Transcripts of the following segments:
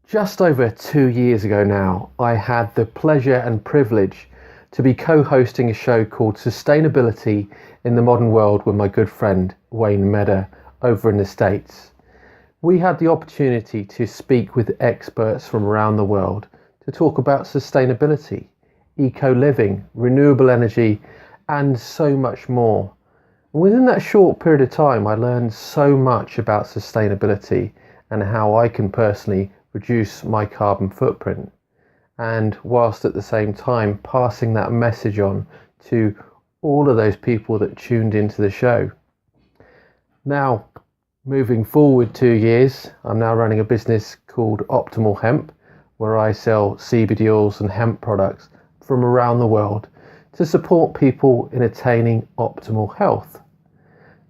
Just over 2 years ago now, I had the pleasure and privilege to be co-hosting a show called Sustainability in the Modern World with my good friend Wayne Meador over in the States. We had the opportunity to speak with experts from around the world to talk about sustainability, eco-living, renewable energy, and so much more. And within that short period of time, I learned so much about sustainability and how I can personally reduce my carbon footprint, and whilst at the same time passing that message on to all of those people that tuned into the show. Now, moving forward 2 years, I'm now running a business called Optimal Hemp, where I sell CBD oils and hemp products from around the world to support people in attaining optimal health.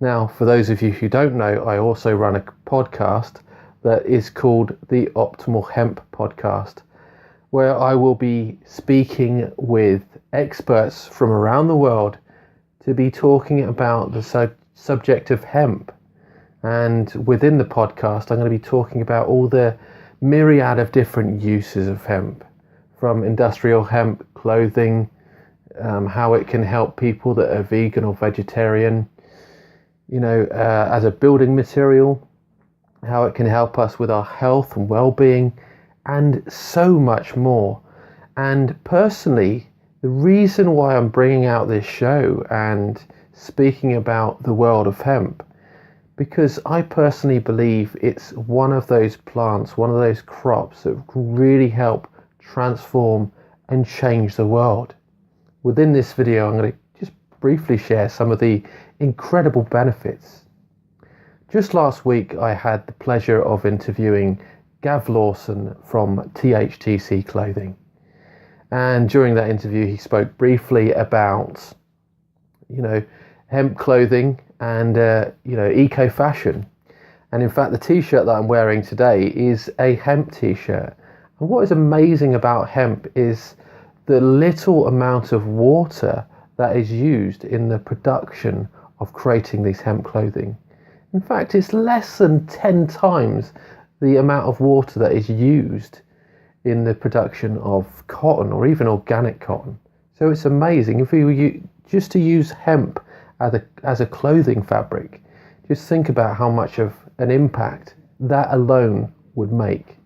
Now, for those of you who don't know, I also run a podcast that is called the Optimal Hemp Podcast, where I will be speaking with experts from around the world to be talking about the subject of hemp. And within the podcast, I'm going to be talking about all the myriad of different uses of hemp, from industrial hemp clothing, how it can help people that are vegan or vegetarian, as a building material, how it can help us with our health and well-being, and so much more. And personally, the reason why I'm bringing out this show and speaking about the world of hemp, because I personally believe it's one of those plants, one of those crops that can really help transform and change the world. Within this video, I'm going to just briefly share some of the incredible benefits. Just last week, I had the pleasure of interviewing Gav Lawson from THTC Clothing. And during that interview, he spoke briefly about, hemp clothing and, eco fashion. And in fact, the T-shirt that I'm wearing today is a hemp T-shirt. And what is amazing about hemp is the little amount of water that is used in the production of creating these hemp clothing. In fact, it's less than 10 times the amount of water that is used in the production of cotton or even organic cotton. So it's amazing. If we were just to use hemp as a clothing fabric, just think about how much of an impact that alone would make.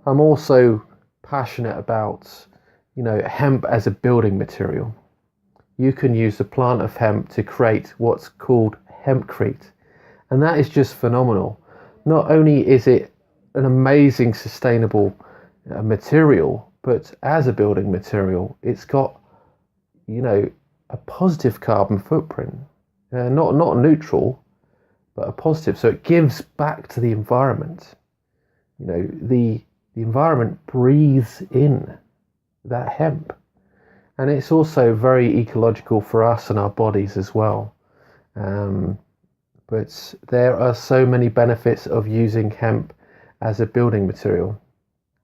I'm also passionate about, hemp as a building material. You can use the plant of hemp to create what's called hempcrete, and that is just phenomenal. Not only is it an amazing sustainable material, but as a building material, it's got a positive carbon footprint, not neutral, but a positive. So it gives back to the environment. The environment breathes in that hemp, and it's also very ecological for us and our bodies as well. But there are so many benefits of using hemp as a building material.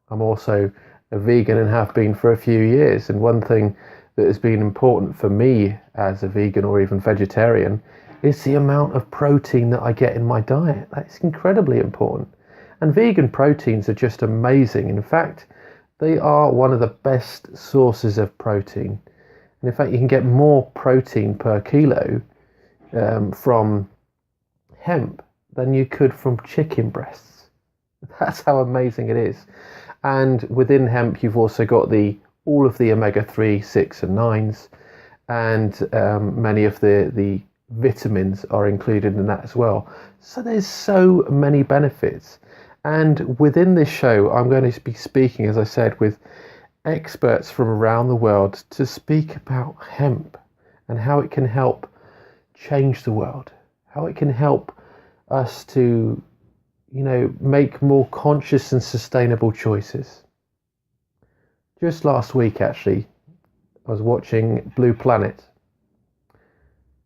I'm also a vegan and have been for a few years, and one thing that has been important for me as a vegan or even vegetarian is the amount of protein that I get in my diet. That's incredibly important. And vegan proteins are just amazing. In fact, they are one of the best sources of protein. And in fact, you can get more protein per kilo from hemp than you could from chicken breasts. That's how amazing it is. And within hemp, you've also got all of the omega-3, 6 and 9s, and many of the vitamins are included in that as well. So there's so many benefits. And within this show, I'm going to be speaking, as I said, with experts from around the world to speak about hemp and how it can help change the world, how it can help us to, make more conscious and sustainable choices. Just last week, actually, I was watching Blue Planet,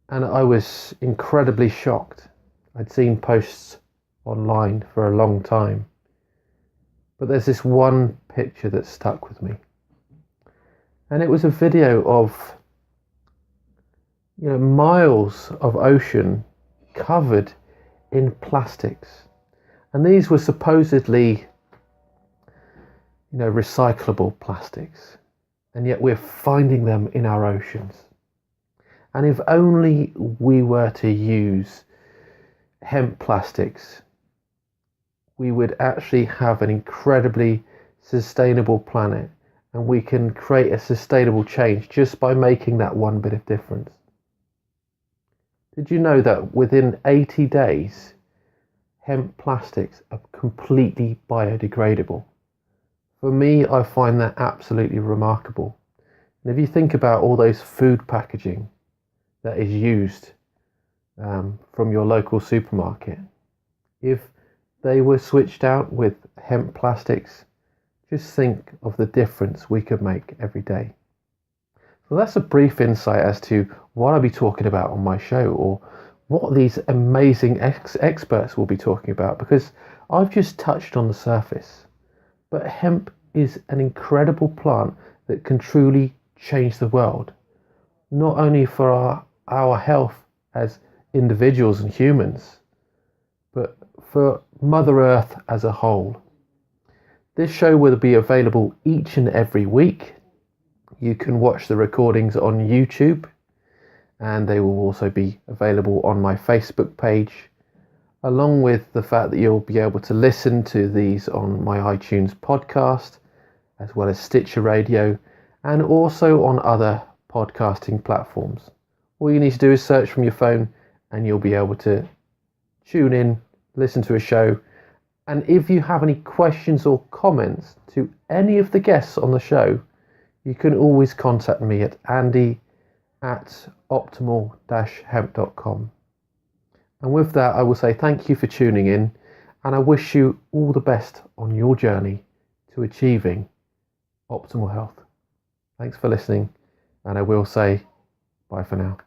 and I was incredibly shocked. I'd seen posts online for a long time, but there's this one picture that stuck with me, and it was a video of miles of ocean covered in plastics. And these were supposedly recyclable plastics, and yet we're finding them in our oceans. And if only we were to use hemp plastics, we would actually have an incredibly sustainable planet, and we can create a sustainable change just by making that one bit of difference. Did you know that within 80 days, hemp plastics are completely biodegradable? For me, I find that absolutely remarkable. And if you think about all those food packaging that is used from your local supermarket, if they were switched out with hemp plastics, just think of the difference we could make every day. So that's a brief insight as to what I'll be talking about on my show, or what these amazing experts will be talking about, because I've just touched on the surface. But hemp is an incredible plant that can truly change the world, not only for our health as individuals and humans, but for Mother Earth as a whole. This show will be available each and every week. You can watch the recordings on YouTube, and they will also be available on my Facebook page, along with the fact that you'll be able to listen to these on my iTunes podcast, as well as Stitcher Radio, and also on other podcasting platforms. All you need to do is search from your phone, and you'll be able to tune in, listen to a show. And if you have any questions or comments to any of the guests on the show, you can always contact me at andy@optimal-hemp.com. And with that, I will say thank you for tuning in, and I wish you all the best on your journey to achieving optimal health. Thanks for listening, and I will say bye for now.